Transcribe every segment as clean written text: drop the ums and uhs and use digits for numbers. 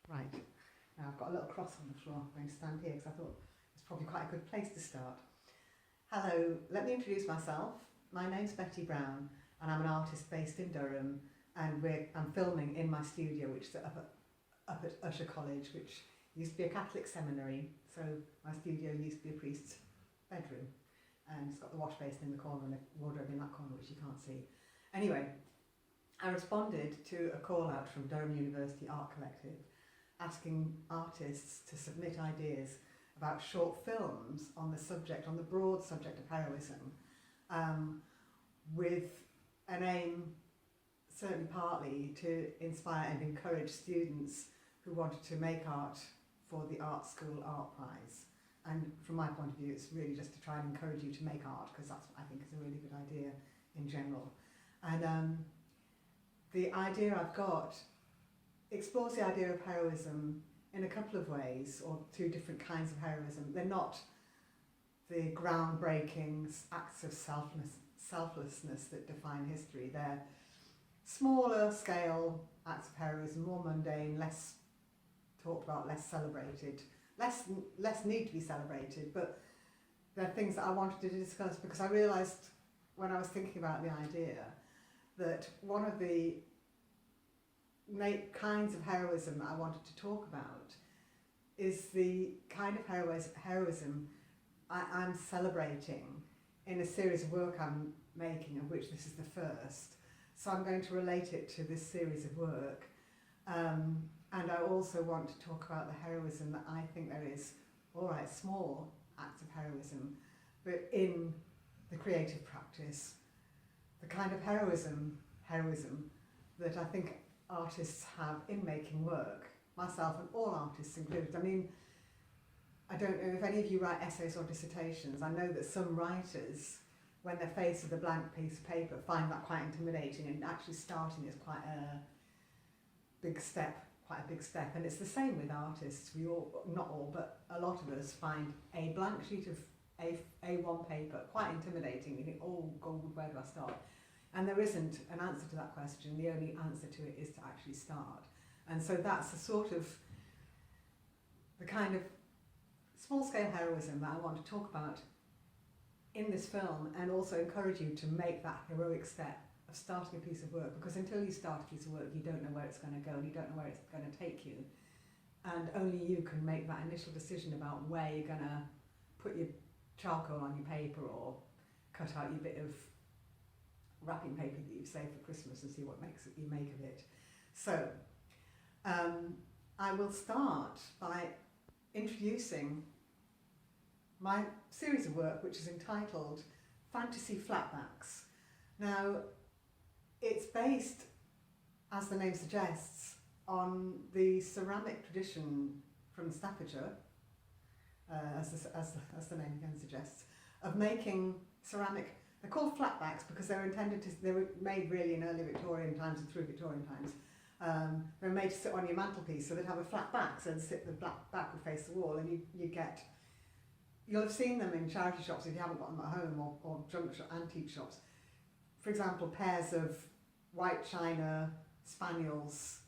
Right, now I've got a little cross on the floor. I'm going to stand here because I thought it's probably quite a good place to start. Hello, let me introduce myself. My name's Betty Brown and I'm an artist based in Durham, and I'm filming in my studio, which is up at Usher College, which used to be a Catholic seminary. So my studio used to be a priest's bedroom, and it's got the wash basin in the corner and a wardrobe in that corner, which you can't see. Anyway, I responded to a call out from Durham University Art Collective asking artists to submit ideas about short films on the broad subject of heroism, with an aim, certainly partly, to inspire and encourage students who wanted to make art for the Art School Art Prize. And from my point of view, it's really just to try and encourage you to make art, because that's what I think is a really good idea in general. And the idea I've got explores the idea of heroism in a couple of ways, or two different kinds of heroism. They're not the groundbreaking acts of selflessness that define history. They're smaller scale acts of heroism, more mundane, less talked about, less celebrated, less need to be celebrated, but they're things that I wanted to discuss because I realised when I was thinking about the idea that one of the kinds of heroism that I wanted to talk about is the kind of heroism I'm celebrating in a series of work I'm making, of which this is the first. So I'm going to relate it to this series of work. And I also want to talk about the heroism that I think there is, all right, small acts of heroism, but in the creative practice, the kind of heroism that I think artists have in making work, myself and all artists included. I mean, I don't know if any of you write essays or dissertations. I know that some writers, when they're faced with a blank piece of paper, find that quite intimidating, and actually starting is quite a big step. And it's the same with artists. We all, not all, but a lot of us find a blank sheet of A1 paper quite intimidating. You think, oh God, where do I start? And there isn't an answer to that question. The only answer to it is to actually start. And so that's the kind of small-scale heroism that I want to talk about in this film, and also encourage you to make that heroic step of starting a piece of work, because until you start a piece of work, you don't know where it's going to go and you don't know where it's going to take you. And only you can make that initial decision about where you're going to put your charcoal on your paper, or cut out your bit of wrapping paper that you've saved for Christmas, and see what you make of it. So I will start by introducing my series of work, which is entitled Fantasy Flatbacks. Now, it's based, as the name suggests, on the ceramic tradition from Staffordshire, as the name again suggests, of making ceramic. They're called flatbacks because they were made really in early Victorian times and through Victorian times. They were made to sit on your mantelpiece, so they'd have a flat back, so the back would face the wall, and you'll have seen them in charity shops if you haven't got them at home, or junk shop, antique shops. For example, pairs of white china spaniels,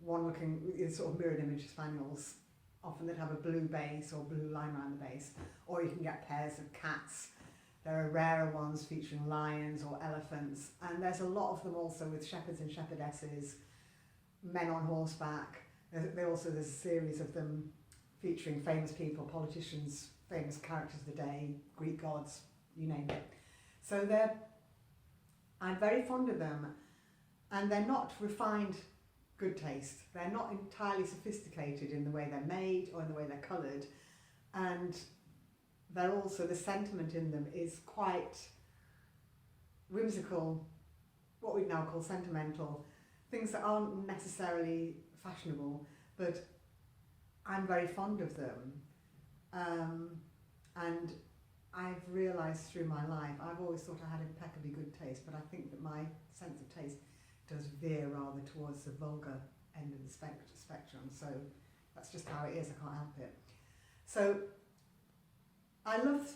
one looking sort of mirrored image spaniels. Often they'd have a blue base or blue line around the base, or you can get pairs of cats. There are rarer ones featuring lions or elephants, and there's a lot of them also with shepherds and shepherdesses, men on horseback. There's a series of them featuring famous people, politicians, famous characters of the day, Greek gods, you name it. So I'm very fond of them, and they're not refined good taste. They're not entirely sophisticated in the way they're made or in the way they're coloured, and they're also, the sentiment in them is quite whimsical, what we'd now call sentimental, things that aren't necessarily fashionable, but I'm very fond of them. And I've realised through my life, I've always thought I had impeccably good taste, but I think that my sense of taste does veer rather towards the vulgar end of the spectrum, so that's just how it is, I can't help it. So I love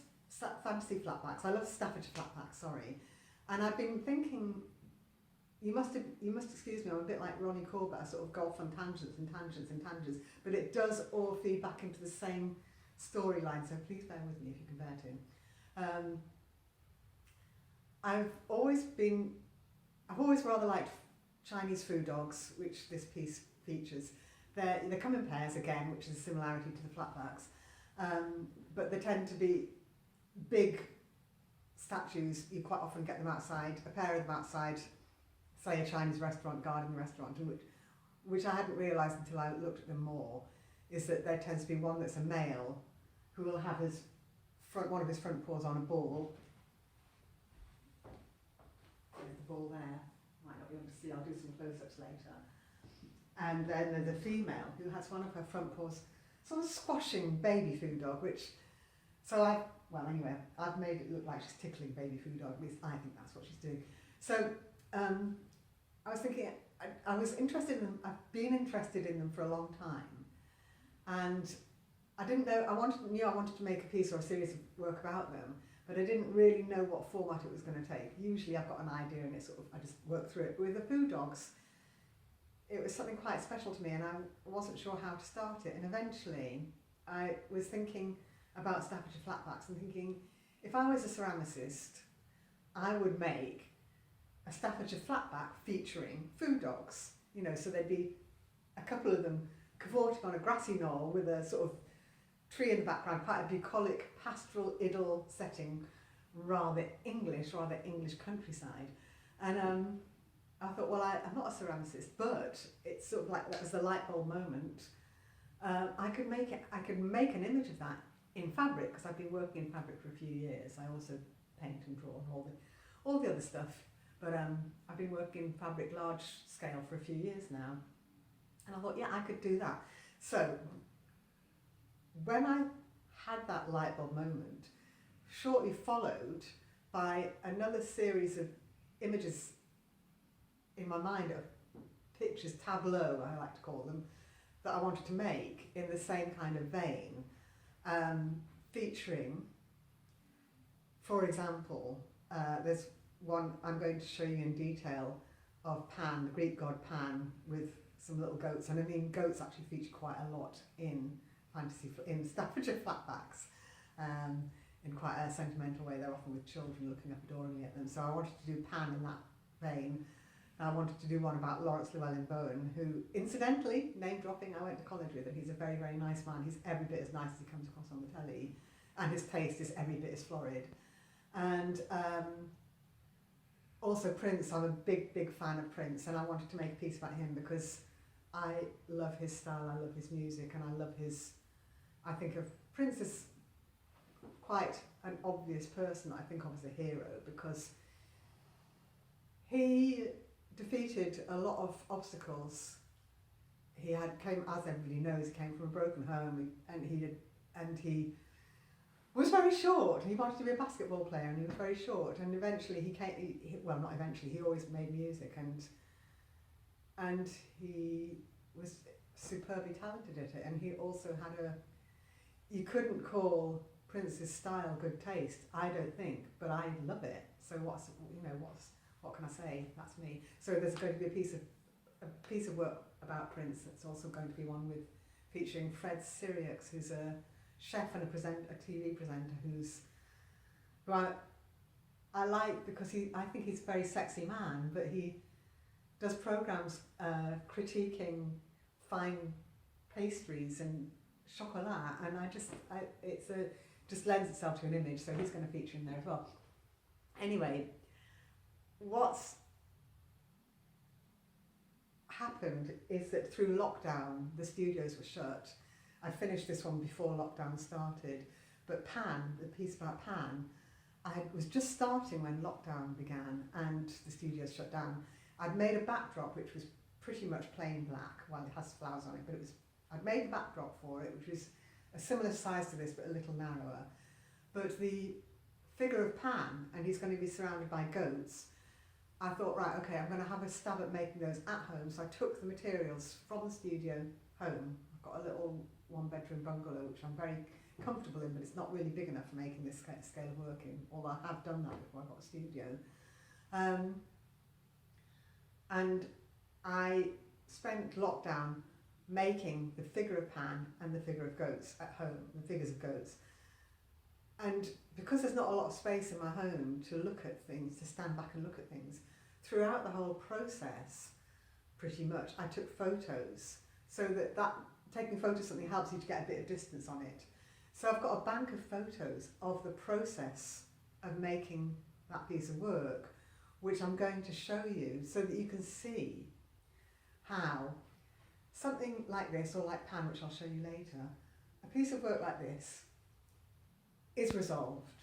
fantasy flatbacks, I love Staffordshire flatbacks, sorry, and I've been thinking you must excuse me, I'm a bit like Ronnie Corbett, I sort of go off on tangents and tangents and tangents, but it does all feed back into the same storyline, so please bear with me if you can bear to. I've always rather liked Chinese food dogs, which this piece features. They come in pairs again, which is a similarity to the flatbacks, but they tend to be big statues. You quite often get them outside, a pair of them outside, say a Chinese restaurant, garden restaurant, which I hadn't realised until I looked at them more, is that there tends to be one that's a male who will have one of his front paws on a ball. There's the ball there. Might not be able to see, I'll do some close-ups later. And then there's a female who has one of her front paws sort of squashing baby food dog, I've made it look like she's tickling baby food dog, at least I think that's what she's doing. So I was thinking, I was interested in them, I've been interested in them for a long time, and I didn't know, I wanted to make a piece or a series of work about them, but I didn't really know what format it was going to take. Usually I've got an idea and I just work through it. With the food dogs, it was something quite special to me, and I wasn't sure how to start it, and eventually I was thinking about Staffordshire flatbacks and thinking, if I was a ceramicist, I would make a Staffordshire flatback featuring food dogs, so there'd be a couple of them cavorting on a grassy knoll with a sort of tree in the background, quite a bucolic pastoral idyll setting, rather English countryside. And I thought, well, I'm not a ceramicist, but it's sort of like that was the light bulb moment. I could make an image of that in fabric, because I've been working in fabric for a few years. I also paint and draw and all the other stuff, but I've been working in fabric large scale for a few years now, and I thought, yeah, I could do that. So when I had that light bulb moment, shortly followed by another series of images in my mind, of pictures, tableau I like to call them, that I wanted to make in the same kind of vein, featuring, for example, there's one I'm going to show you in detail of Pan, the Greek god Pan, with some little goats, and I mean goats actually feature quite a lot in Staffordshire flatbacks, in quite a sentimental way. They're often with children looking up adoringly at them, so I wanted to do Pan in that vein. And I wanted to do one about Lawrence Llewellyn-Bowen, who, incidentally, name dropping, I went to college with, and he's a very, very nice man. He's every bit as nice as he comes across on the telly, and his taste is every bit as florid. And also Prince, I'm a big, big fan of Prince, and I wanted to make a piece about him because I love his style, I love his music, and I think of Prince as quite an obvious person I think of as a hero, because he defeated a lot of obstacles. He came, as everybody knows, he came from a broken home, and he was very short. He wanted to be a basketball player, and he was very short. And eventually not eventually, he always made music, and he was superbly talented at it. And he also had you couldn't call Prince's style good taste, I don't think, but I love it. So what can I say? That's me. So there's going to be a piece of work about Prince. That's also going to be one featuring Fred Syriacs, who's a chef and a TV presenter who I like, because I think he's a very sexy man, but he does programs critiquing fine pastries and chocolat, and it just lends itself to an image. So he's going to feature in there as well. Anyway, what's happened is that through lockdown, the studios were shut. I finished this one before lockdown started, but Pan, the piece about Pan, I was just starting when lockdown began and the studios shut down. I'd made a backdrop which was pretty much plain black. Well, it has flowers on it, but I'd made the backdrop for it, which was a similar size to this, but a little narrower. But the figure of Pan, and he's going to be surrounded by goats, I thought, right, okay, I'm going to have a stab at making those at home. So I took the materials from the studio home. I've got a little one-bedroom bungalow, which I'm very comfortable in, but it's not really big enough for making this scale of work in, although I have done that before I got a studio. And I spent lockdown making the figure of Pan and the figure of goats at home, the figures of goats. And because there's not a lot of space in my home to look at things, to stand back and look at things, throughout the whole process, pretty much, I took photos so that taking photos of something helps you to get a bit of distance on it. So I've got a bank of photos of the process of making that piece of work, which I'm going to show you so that you can see how something like this, or like Pan, which I'll show you later, a piece of work like this is resolved.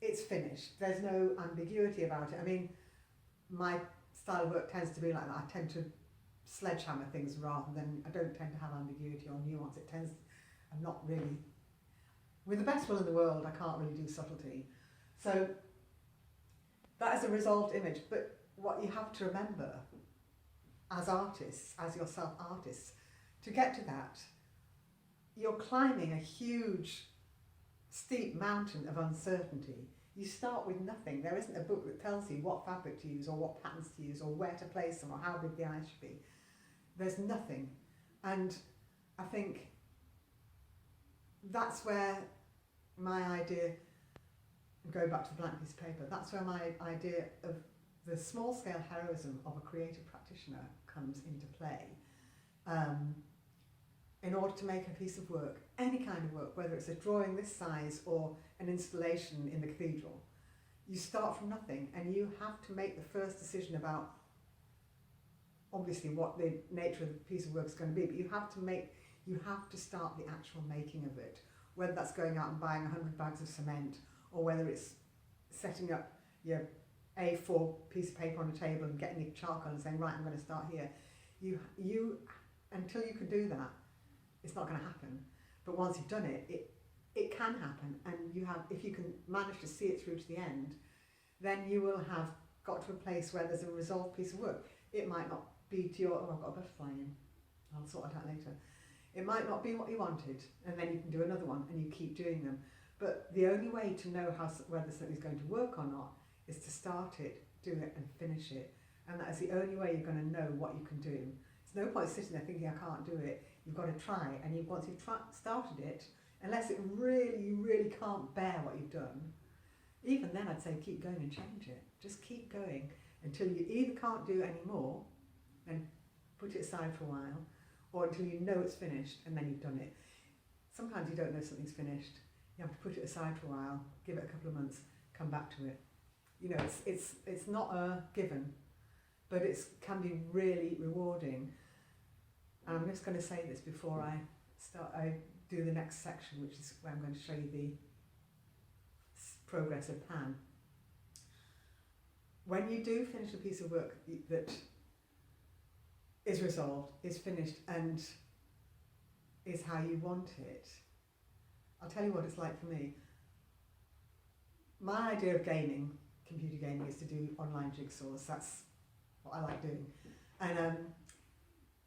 It's finished. There's no ambiguity about it. I mean, my style of work tends to be like that. I tend to sledgehammer things rather than, I don't tend to have ambiguity or nuance. I'm not really, with the best will in the world, I can't really do subtlety. So that is a resolved image, but what you have to remember as artists, as yourself artists, to get to that, you're climbing a huge, steep mountain of uncertainty. You start with nothing. There isn't a book that tells you what fabric to use or what patterns to use or where to place them or how big the eyes should be. There's nothing. And I think that's where my idea, going back to the blank piece of paper, that's where my idea of the small scale heroism of a creative practitioner comes into play. In order to make a piece of work, any kind of work, whether it's a drawing this size or an installation in the cathedral, you start from nothing and you have to make the first decision about obviously what the nature of the piece of work is going to be, but you have to start the actual making of it, whether that's going out and buying 100 bags of cement or whether it's setting up your A4 piece of paper on a table and getting your charcoal and saying, right, I'm going to start here. You until you can do that, it's not going to happen. But once you've done it, it can happen, and if you can manage to see it through to the end, then you will have got to a place where there's a resolved piece of work. It might not be to your, oh, I've got a butterfly in, I'll sort it out later. It might not be what you wanted, and then you can do another one, and you keep doing them. But the only way to know whether something's going to work or not is to start it, do it, and finish it. And that is the only way you're going to know what you can do. There's no point sitting there thinking, I can't do it. You've got to try, and once you've started it, unless you really can't bear what you've done, even then I'd say keep going and change it. Just keep going until you either can't do any more and put it aside for a while, or until you know it's finished and then you've done it. Sometimes you don't know something's finished. You have to put it aside for a while, give it a couple of months, come back to it. You know, it's not a given, but it can be really rewarding. And I'm just going to say this before I do the next section, which is where I'm going to show you the progress of Pan. When you do finish a piece of work that is resolved, is finished, and is how you want it, I'll tell you what it's like for me. My idea of gaming, computer gaming, is to do online jigsaws. That's what I like doing. And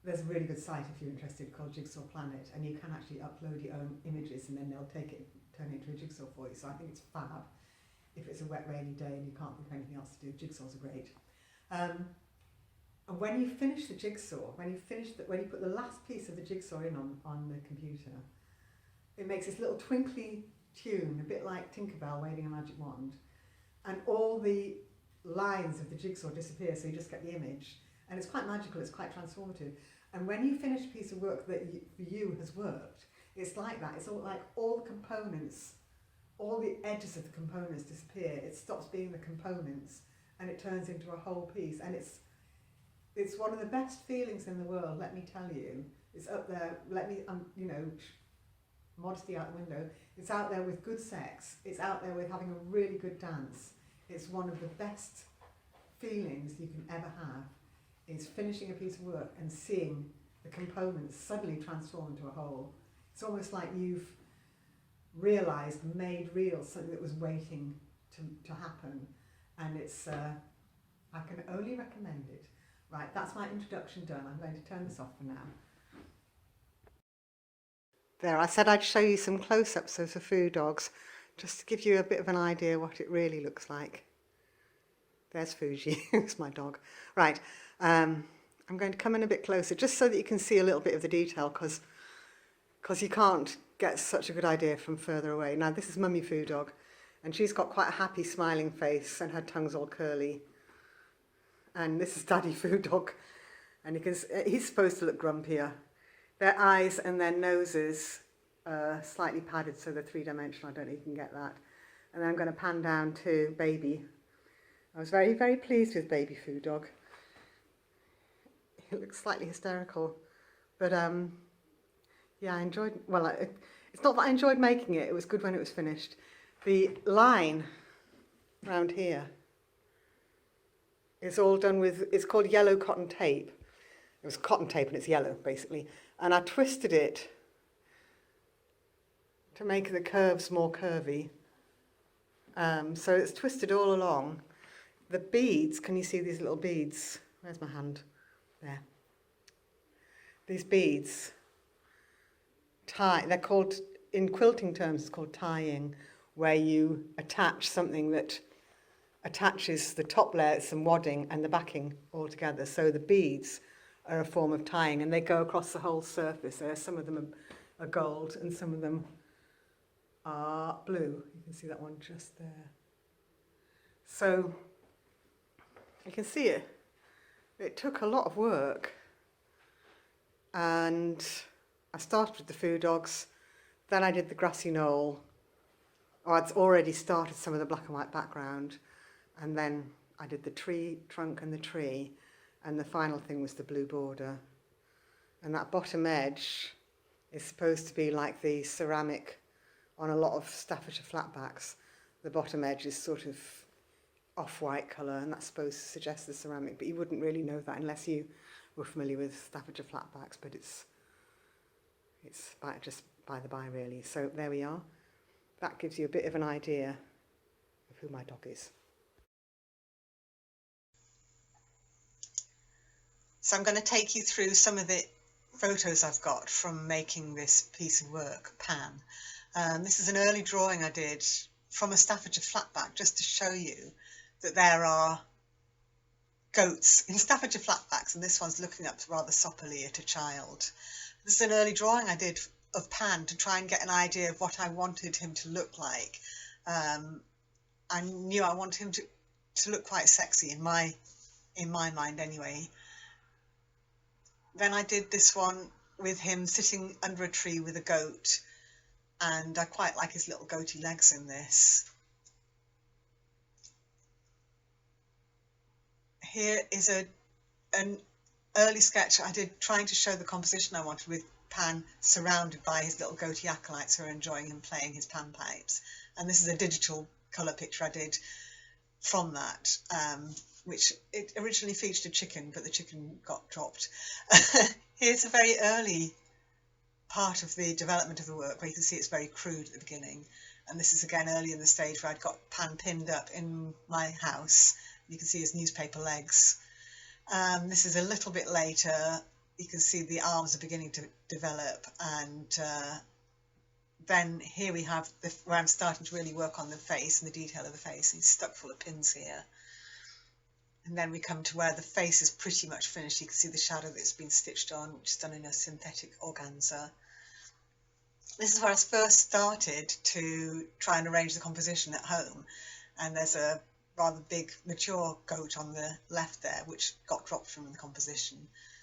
there's a really good site if you're interested called Jigsaw Planet, and you can actually upload your own images and then they'll turn it into a jigsaw for you. So I think it's fab. If it's a wet, rainy day and you can't think of anything else to do, jigsaws are great. And when you finish the jigsaw, when you put the last piece of the jigsaw in on the computer, it makes this little twinkly tune, a bit like Tinkerbell waving a magic wand, and all the lines of the jigsaw disappear, so you just get the image. And it's quite magical, it's quite transformative. And when you finish a piece of work that for you has worked, it's like that. It's all like all the components, all the edges of the components disappear. It stops being the components and it turns into a whole piece. And it's one of the best feelings in the world, let me tell you. It's up there, modesty out the window. It's out there with good sex. It's out there with having a really good dance. It's one of the best feelings you can ever have, is finishing a piece of work and seeing the components suddenly transform into a whole. It's almost like you've realised, made real something that was waiting to happen. And it's, I can only recommend it. Right, that's my introduction done. I'm going to turn this off for now. There, I said I'd show you some close-ups of the Foo Dogs, just to give you a bit of an idea what it really looks like. There's Fuji, it's my dog. Right, I'm going to come in a bit closer just so that you can see a little bit of the detail, because you can't get such a good idea from further away. Now this is Mummy Foo Dog, and she's got quite a happy smiling face and her tongue's all curly. And this is Daddy Foo Dog, and he's supposed to look grumpier. Their eyes and their noses are slightly padded, so they're three-dimensional. I don't know if you can get that. And then I'm going to pan down to Baby. I was very, very pleased with Baby Foo Dog. He looks slightly hysterical, but yeah, I enjoyed, well, it's not that I enjoyed making it, it was good when it was finished. The line around here is all done with, it's called yellow cotton tape. It was cotton tape and it's yellow, basically. And I twisted it to make the curves more curvy. So it's twisted all along. The beads, can you see these little beads? Where's my hand? There. These beads tie, they're called, in quilting terms, it's called tying, where you attach something that attaches the top layer, some wadding, and the backing all together. So the beads are a form of tying, and they go across the whole surface there. Some of them are gold, and some of them are blue. You can see that one just there. So you can see it. It took a lot of work, and I started with the Foo Dogs, then I did the grassy knoll. I'd already started some of the black and white background, and then I did the tree trunk and the tree, and the final thing was the blue border. And that bottom edge is supposed to be like the ceramic on a lot of Staffordshire flatbacks. The bottom edge is sort of off-white colour, and that's supposed to suggest the ceramic, but you wouldn't really know that unless you were familiar with Staffordshire flatbacks, but it's just by the by, really. So there we are. That gives you a bit of an idea of who my dog is. So I'm going to take you through some of the photos I've got from making this piece of work, Pan. This is an early drawing I did from a Staffordshire flatback, just to show you that there are goats in Staffordshire flatbacks, and this one's looking up rather soppily at a child. This is an early drawing I did of Pan to try and get an idea of what I wanted him to look like. I knew I wanted him to look quite sexy in my mind anyway. Then I did this one with him sitting under a tree with a goat, and I quite like his little goatee legs in this. Here is an early sketch I did trying to show the composition I wanted, with Pan surrounded by his little goatee acolytes who are enjoying him playing his panpipes. And this is a digital colour picture I did from that, which it originally featured a chicken, but the chicken got dropped. Here's a very early part of the development of the work, where you can see it's very crude at the beginning. And this is again early in the stage where I'd got Pan pinned up in my house. You can see his newspaper legs. This is a little bit later. You can see the arms are beginning to develop, and then here we have where I'm starting to really work on the face and the detail of the face. He's stuck full of pins here. And then we come to where the face is pretty much finished. You can see the shadow that's been stitched on, which is done in a synthetic organza. This is where I first started to try and arrange the composition at home. And there's a rather big mature goat on the left there, which got dropped from the composition.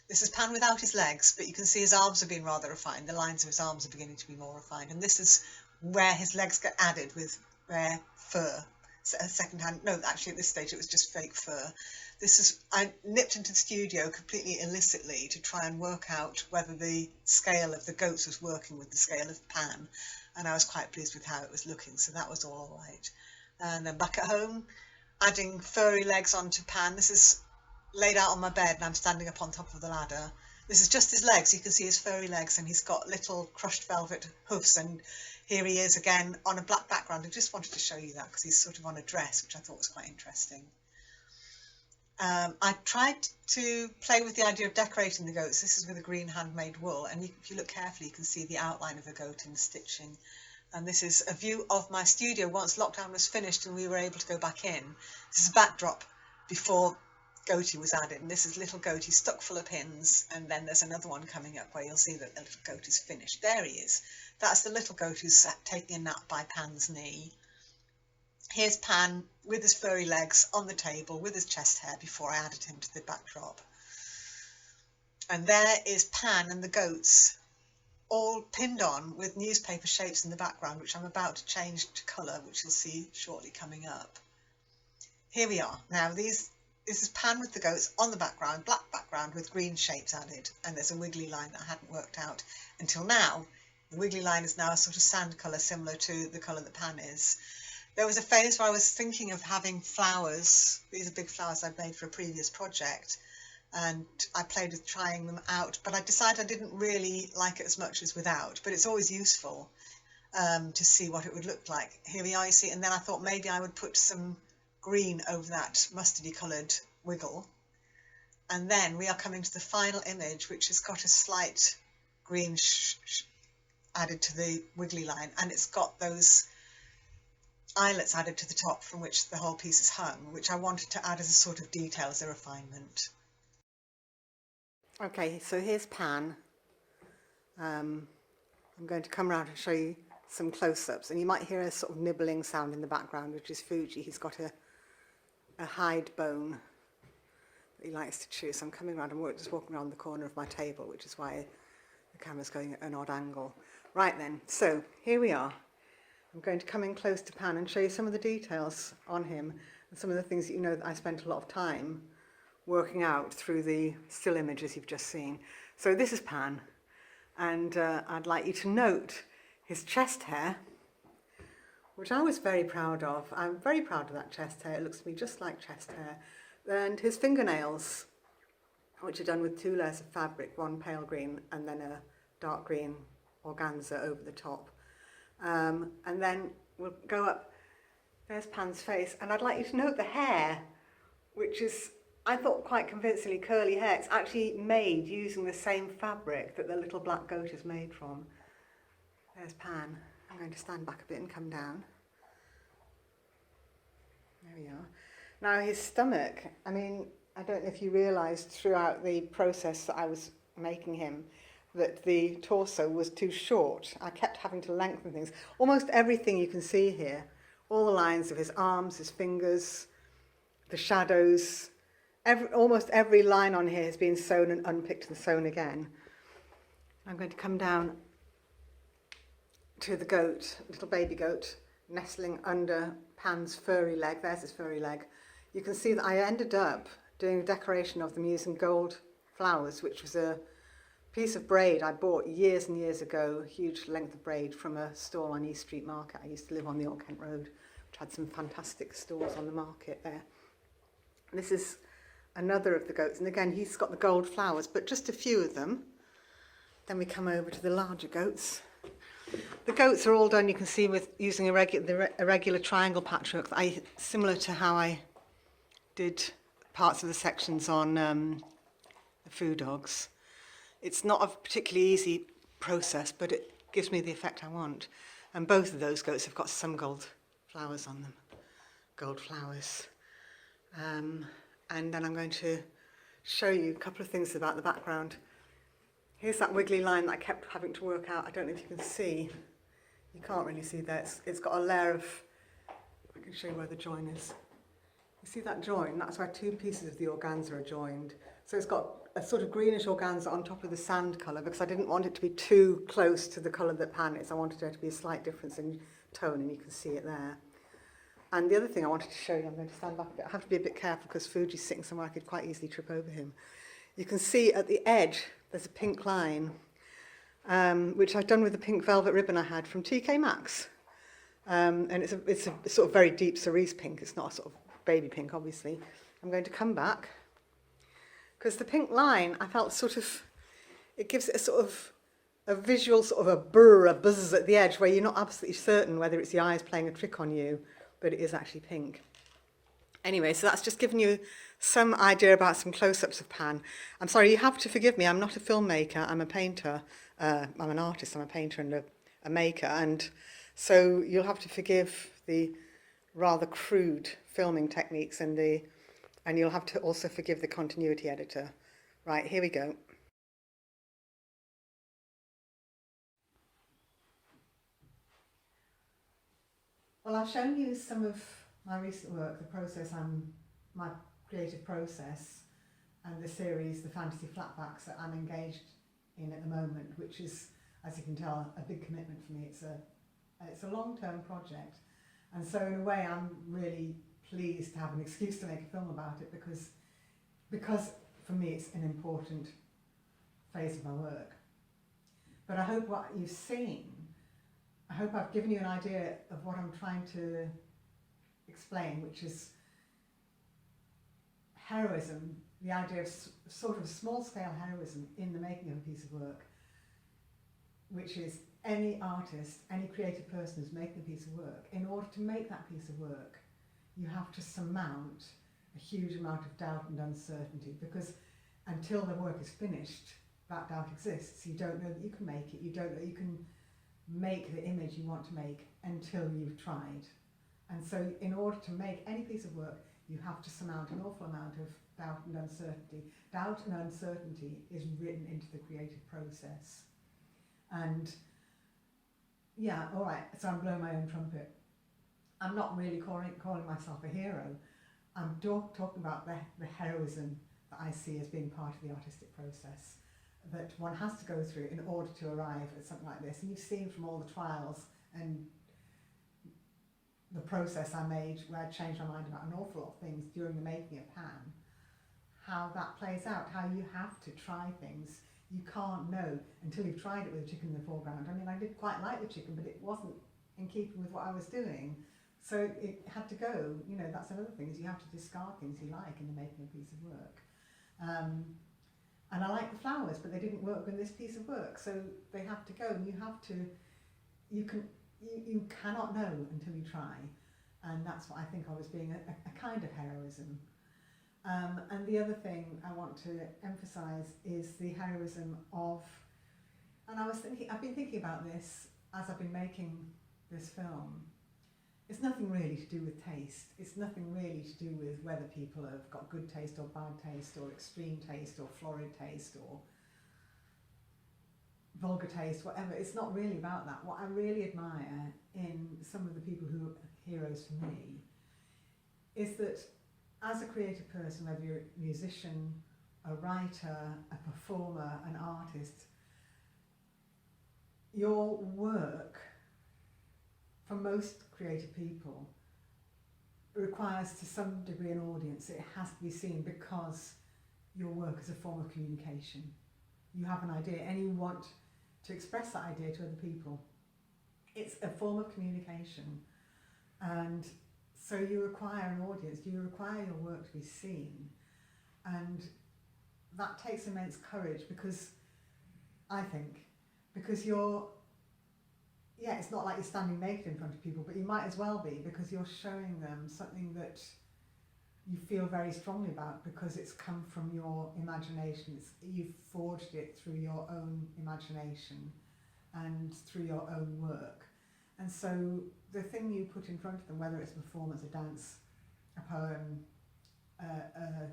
This is Pan without his legs, but you can see his arms have been rather refined. The lines of his arms are beginning to be more refined. And this is where his legs get added with rare fur. Second-hand, no, actually at this stage it was just fake fur. I nipped into the studio completely illicitly to try and work out whether the scale of the goats was working with the scale of Pan, and I was quite pleased with how it was looking, so that was all right. And then back at home, adding furry legs onto Pan. This is laid out on my bed and I'm standing up on top of the ladder. This is just his legs. You can see his furry legs, and he's got little crushed velvet hoofs, and here he is again on a black background. I just wanted to show you that because he's sort of on a dress, which I thought was quite interesting. I tried to play with the idea of decorating the goats. This is with a green handmade wool, and if you look carefully you can see the outline of the goat in the stitching. And this is a view of my studio once lockdown was finished and we were able to go back in. This is a backdrop before goatee was added, and this is little goatee stuck full of pins, and then there's another one coming up where you'll see that the little goatee is finished. There he is. That's the little goatee who's taking a nap by Pan's knee. Here's Pan with his furry legs on the table with his chest hair before I added him to the backdrop. And there is Pan and the goats all pinned on with newspaper shapes in the background, which I'm about to change to colour, which you'll see shortly coming up. Here we are. Now this is Pan with the goats on the background, black background with green shapes added, and there's a wiggly line that I hadn't worked out until now. The wiggly line is now a sort of sand colour similar to the colour that Pan is. There was a phase where I was thinking of having flowers. These are big flowers I'd made for a previous project, and I played with trying them out, but I decided I didn't really like it as much as without, but it's always useful to see what it would look like. Here we are, you see, and then I thought maybe I would put some green over that mustardy coloured wiggle, and then we are coming to the final image, which has got a slight green added to the wiggly line, and it's got those eyelets added to the top from which the whole piece is hung, which I wanted to add as a sort of detail, as a refinement. Okay, so here's Pan. I'm going to come around and show you some close-ups, and you might hear a sort of nibbling sound in the background, which is Fuji. He's got a hide bone that he likes to chew. So I'm coming around and just walking around the corner of my table, which is why the camera's going at an odd angle. Right then, so here we are. I'm going to come in close to Pan and show you some of the details on him and some of the things that you know that I spent a lot of time working out through the still images you've just seen. So this is Pan, and I'd like you to note his chest hair, which I was very proud of. I'm very proud of that chest hair. It looks to me just like chest hair. And his fingernails, which are done with 2 layers of fabric, one pale green and then a dark green organza over the top. And then we'll go up, there's Pan's face, and I'd like you to note the hair, which is, I thought, quite convincingly curly hair. It's actually made using the same fabric that the little black goat is made from. There's Pan. I'm going to stand back a bit and come down. There we are. Now his stomach, I mean, I don't know if you realised throughout the process that I was making him that the torso was too short. I kept having to lengthen things. Almost everything you can see here, all the lines of his arms, his fingers, the shadows, almost every line on here has been sewn and unpicked and sewn again. I'm going to come down to the goat, little baby goat, nestling under Pan's furry leg. There's his furry leg. You can see that I ended up doing the decoration of them using gold flowers, which was a piece of braid I bought years and years ago, a huge length of braid from a stall on East Street Market. I used to live on the Old Kent Road, which had some fantastic stalls on the market there. This is another of the goats, and again he's got the gold flowers, but just a few of them. Then we come over to the larger goats. The goats are all done, you can see, with using a regular triangle patchwork, similar to how I did parts of the sections on the Foo Dogs. It's not a particularly easy process, but it gives me the effect I want. And both of those goats have got some gold flowers on them, gold flowers. And then I'm going to show you a couple of things about the background. Here's that wiggly line that I kept having to work out. I don't know if you can see. You can't really see there. It's got a layer of, I can show you where the join is. You see that join? That's where 2 pieces of the organza are joined. So it's got a sort of greenish organza on top of the sand colour, because I didn't want it to be too close to the colour that Pan is. I wanted there to be a slight difference in tone, and you can see it there. And the other thing I wanted to show you, I'm going to stand back a bit. I have to be a bit careful because Fuji's sitting somewhere I could quite easily trip over him. You can see at the edge there's a pink line, which I've done with the pink velvet ribbon I had from TK Maxx. And it's a sort of very deep cerise pink. It's not a sort of baby pink, obviously. I'm going to come back, because the pink line, I felt sort of, it gives it a sort of a visual sort of a burr, a buzz at the edge, where you're not absolutely certain whether it's the eyes playing a trick on you, but it is actually pink. Anyway, so that's just given you some idea about some close-ups of Pan. I'm sorry, you have to forgive me, I'm not a filmmaker, I'm a painter. I'm an artist, I'm a painter and a maker, and so you'll have to forgive the rather crude filming techniques and the And you'll have to also forgive the continuity editor. Right, here we go. Well, I've shown you some of my recent work, the process and my creative process, and the series, the fantasy flatbacks that I'm engaged in at the moment, which is, as you can tell, a big commitment for me. It's a long-term project, and so in a way I'm really pleased to have an excuse to make a film about it, because for me it's an important phase of my work. But I hope what you've seen, I hope I've given you an idea of what I'm trying to explain, which is heroism, the idea of sort of small-scale heroism in the making of a piece of work, which is any artist, any creative person who's making a piece of work, in order to make that piece of work, you have to surmount a huge amount of doubt and uncertainty, because until the work is finished, that doubt exists. You don't know that you can make it, you don't know you can make the image you want to make until you've tried. And so in order to make any piece of work, you have to surmount an awful amount of doubt and uncertainty. Doubt and uncertainty is written into the creative process. And yeah, all right, so I'm blowing my own trumpet. I'm not really calling myself a hero. I'm talking about the heroism that I see as being part of the artistic process, that one has to go through in order to arrive at something like this. And you've seen from all the trials and the process I made, where I changed my mind about an awful lot of things during the making of Pan, how that plays out, how you have to try things. You can't know until you've tried it with the chicken in the foreground. I mean, I did quite like the chicken, but it wasn't in keeping with what I was doing. So it had to go. You know, that's another thing, is you have to discard things you like in the making of a piece of work. And I like the flowers, but they didn't work with this piece of work, so they have to go. And you have to, you cannot know until you try, and that's what I think of as being a kind of heroism. And the other thing I want to emphasise is the heroism of, and I've been thinking about this as I've been making this film. It's nothing really to do with taste. It's nothing really to do with whether people have got good taste or bad taste, or extreme taste or florid taste or vulgar taste, whatever. It's not really about that. What I really admire in some of the people who are heroes for me is that as a creative person, whether you're a musician, a writer, a performer, an artist, your work, for most creative people, requires to some degree an audience. It has to be seen because your work is a form of communication. You have an idea and you want to express that idea to other people. It's a form of communication, and so you require an audience, you require your work to be seen, and that takes immense courage, because I think, because it's not like you're standing naked in front of people, but you might as well be, because you're showing them something that you feel very strongly about, because it's come from your imagination. You've forged it through your own imagination and through your own work. And so the thing you put in front of them, whether it's a performance, a dance, a poem, a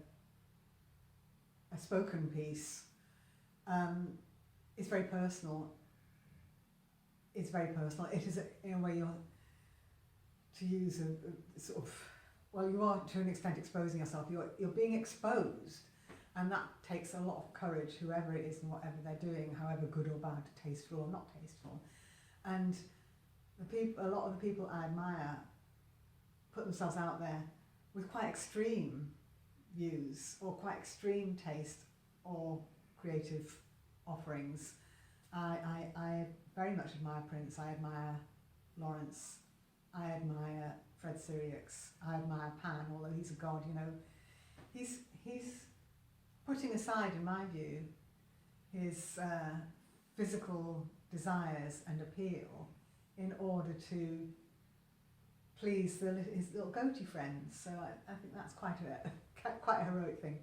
spoken piece, is very personal. It's very personal. It is, in a way, you're, to use a sort of, well, you are to an extent exposing yourself. You're being exposed, and that takes a lot of courage, whoever it is and whatever they're doing, however good or bad, tasteful or not tasteful. And a lot of the people I admire put themselves out there with quite extreme views or quite extreme taste or creative offerings. I very much admire Prince, I admire Lawrence, I admire Fred Sirius, I admire Pan, although he's a god, you know. He's putting aside, in my view, his physical desires and appeal in order to please his little goatee friends. So I think that's quite a heroic thing.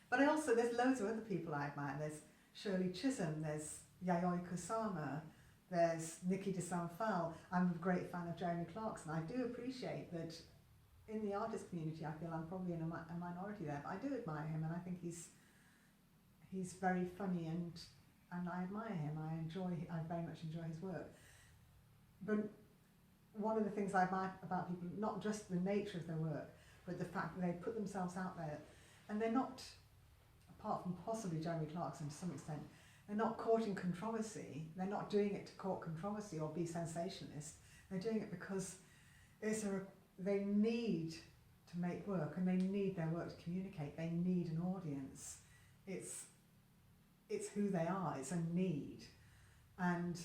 But there's loads of other people I admire. There's Shirley Chisholm, there's Yayoi Kusama, there's Niki de Saint-Phalle. I'm a great fan of Jeremy Clarkson. I do appreciate that in the artist community, I feel I'm probably in a minority there, but I do admire him, and I think he's very funny, and I admire him. I very much enjoy his work. But one of the things I admire about people, not just the nature of their work, but the fact that they put themselves out there, and they're not, apart from possibly Jeremy Clarkson to some extent, they're not courting controversy. They're not doing it to court controversy or be sensationalist. They're doing it because they need to make work, and they need their work to communicate. They need an audience. It's who they are. It's a need, and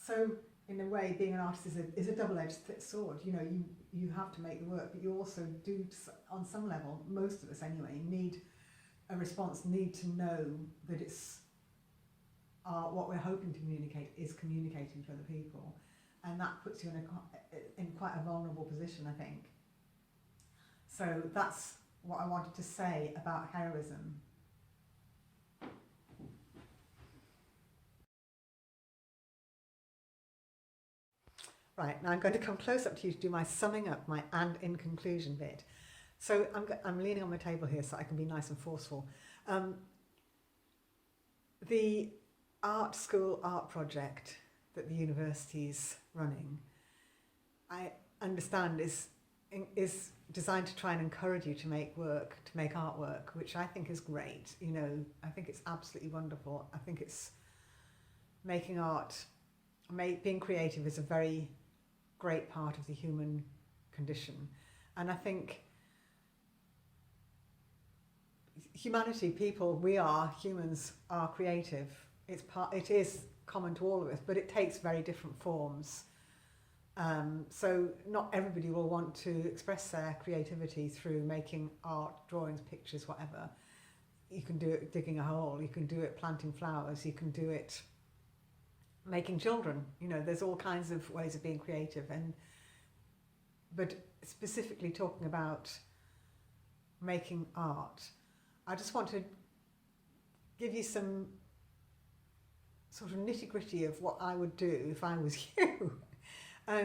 so in a way, being an artist is a double-edged sword. You know, you have to make the work, but you also do, on some level, most of us anyway, need a response, need to know that it's what we're hoping to communicate is communicating to other people, and that puts you in quite a vulnerable position, I think. So that's what I wanted to say about heroism. Right, now I'm going to come close up to you to do my summing up, my and in conclusion bit. So I'm leaning on my table here so I can be nice and forceful. The art school art project that the university's running, I understand is designed to try and encourage you to make artwork, which I think is great. You know, I think it's absolutely wonderful. I think it's making art, being creative is a very great part of the human condition. And I think humanity, humans are creative. It is common to all of us, but it takes very different forms. So not everybody will want to express their creativity through making art, drawings, pictures, whatever. You can do it digging a hole, you can do it planting flowers, you can do it making children. You know, there's all kinds of ways of being creative, but specifically talking about making art, I just want to give you some sort of nitty-gritty of what I would do if I was you,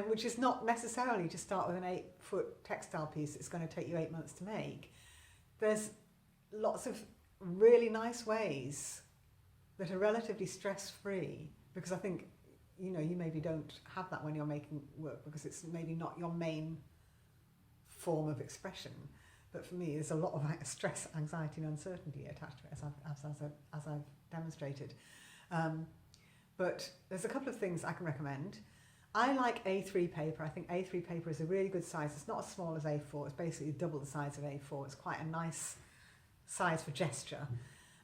which is not necessarily to start with an 8-foot textile piece that's going to take you 8 months to make. There's lots of really nice ways that are relatively stress-free, because I think, you know, you maybe don't have that when you're making work because it's maybe not your main form of expression. But for me, there's a lot of stress, anxiety and uncertainty attached to it, as I've demonstrated. But there's a couple of things I can recommend. I like A3 paper. I think A3 paper is a really good size. It's not as small as A4. It's basically double the size of A4. It's quite a nice size for gesture.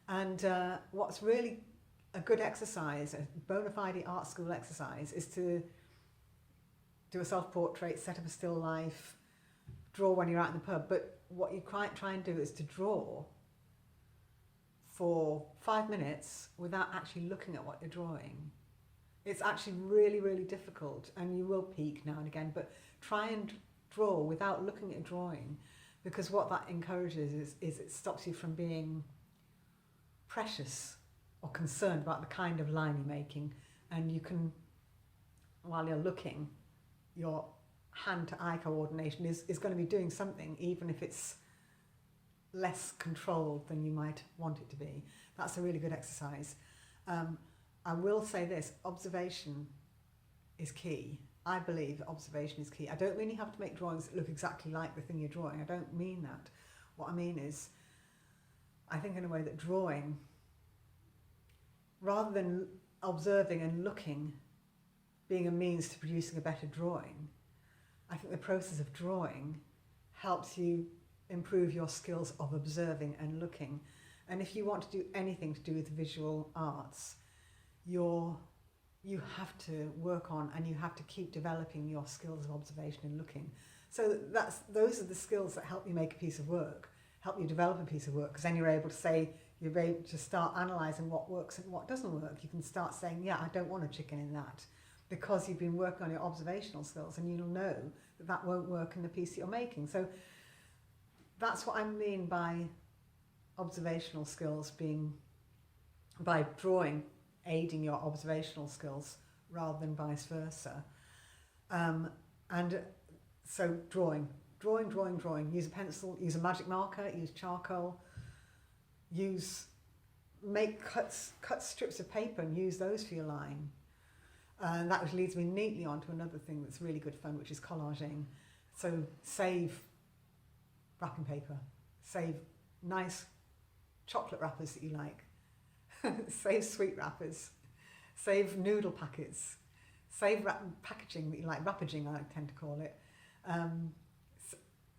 And what's really a good exercise, a bona fide art school exercise, is to do a self-portrait, set up a still life, draw when you're out in the pub. But what you quite try and do is to draw for 5 minutes without actually looking at what you're drawing. It's actually really, really difficult, and you will peak now and again, but try and draw without looking at drawing, because what that encourages is it stops you from being precious or concerned about the kind of line you're making, and you can, while you're looking, your hand-to-eye coordination is going to be doing something, even if it's less controlled than you might want it to be. That's a really good exercise. I will say this, observation is key. I believe observation is key. I don't mean you have to make drawings that look exactly like the thing you're drawing. I don't mean that. What I mean is, I think in a way that drawing, rather than observing and looking being a means to producing a better drawing, I think the process of drawing helps you improve your skills of observing and looking. And if you want to do anything to do with visual arts, you have to work on, and you have to keep developing your skills of observation and looking. So those are the skills that help you make a piece of work, help you develop a piece of work, because then you're able to start analysing what works and what doesn't work. You can start saying, yeah, I don't want a chicken in that, because you've been working on your observational skills, and you'll know that that won't work in the piece that you're making. So that's what I mean by observational skills being, by drawing, aiding your observational skills rather than vice versa. And so drawing. Use a pencil, use a magic marker, use charcoal, cut strips of paper and use those for your line. And that leads me neatly on to another thing that's really good fun, which is collaging. So save wrapping paper, save nice chocolate wrappers that you like, save sweet wrappers, save noodle packets, save packaging that you like, wrappaging I tend to call it.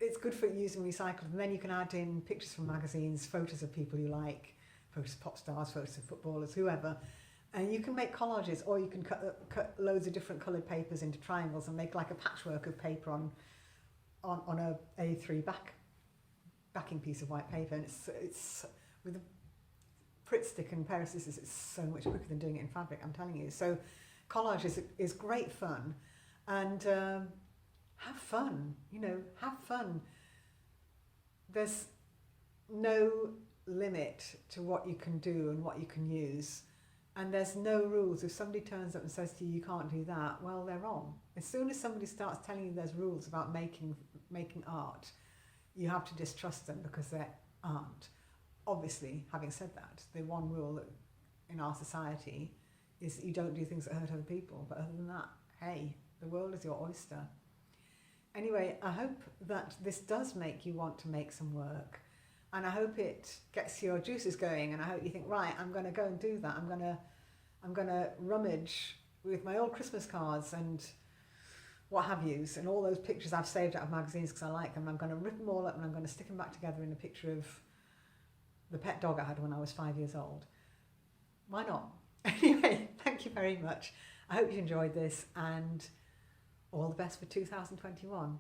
It's good for using recycled, and then you can add in pictures from magazines, photos of people you like, photos of pop stars, photos of footballers, whoever. And you can make collages, or you can cut loads of different coloured papers into triangles and make like a patchwork of paper on a A3 backing piece of white paper. And it's with a Pritt stick and a pair of scissors, it's so much quicker than doing it in fabric, I'm telling you. So collage is great fun, and have fun, have fun. There's no limit to what you can do and what you can use. And there's no rules. If somebody turns up and says to you, you can't do that, well, they're wrong. As soon as somebody starts telling you there's rules about making art, you have to distrust them, because there aren't. Obviously, having said that, the one rule that in our society is that you don't do things that hurt other people. But other than that, hey, the world is your oyster. Anyway, I hope that this does make you want to make some work. And I hope it gets your juices going, and I hope you think, right, I'm going to go and do that. I'm going to rummage with my old Christmas cards and what have yous, and all those pictures I've saved out of magazines because I like them. I'm going to rip them all up and I'm going to stick them back together in a picture of the pet dog I had when I was 5 years old. Why not? Anyway, thank you very much. I hope you enjoyed this, and all the best for 2021.